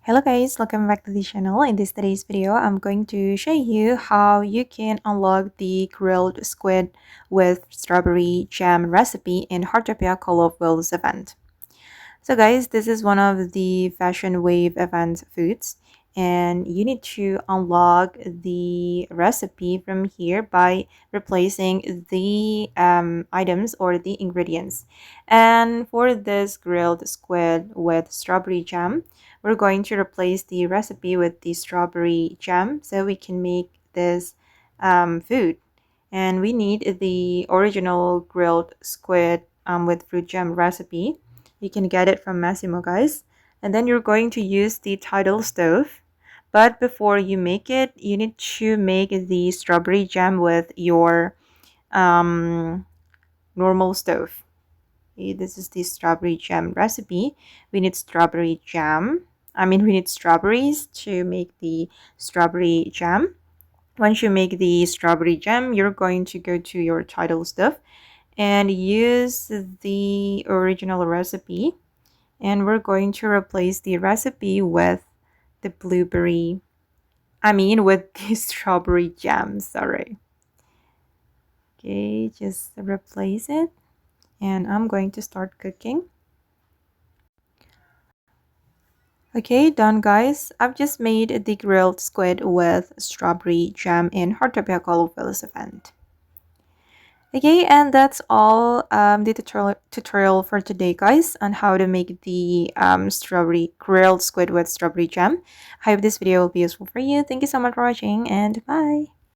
Hello guys, welcome back to the channel. In today's video, I'm going to show you how you can unlock the grilled squid with strawberry jam recipe in Heartopia Call of Wheels event. So guys, this is one of the Fashion Wave event foods, and you need to unlock the recipe from here by replacing the items or the ingredients. And for this grilled squid with strawberry jam, we're going to replace the recipe with the strawberry jam so we can make this food. And we need the original grilled squid with fruit jam recipe. You can get it from Masimo, guys. And then you're going to use the Tidal Stove. But before you make it, you need to make the strawberry jam with your normal stove. Okay, this is the strawberry jam recipe. We need strawberry jam. We need strawberries to make the strawberry jam. Once you make the strawberry jam, you're going to go to your Tidal Stove and use the original recipe, and we're going to replace the recipe with the with the strawberry jam, sorry. Okay, just replace it, and I'm going to start cooking. Okay, done guys. I've just made the grilled squid with strawberry jam in Heartopia Colorful's event. Okay, and that's all the tutorial for today, guys, on how to make the strawberry grilled squid with strawberry jam. I hope this video will be useful for you. Thank you so much for watching, and bye.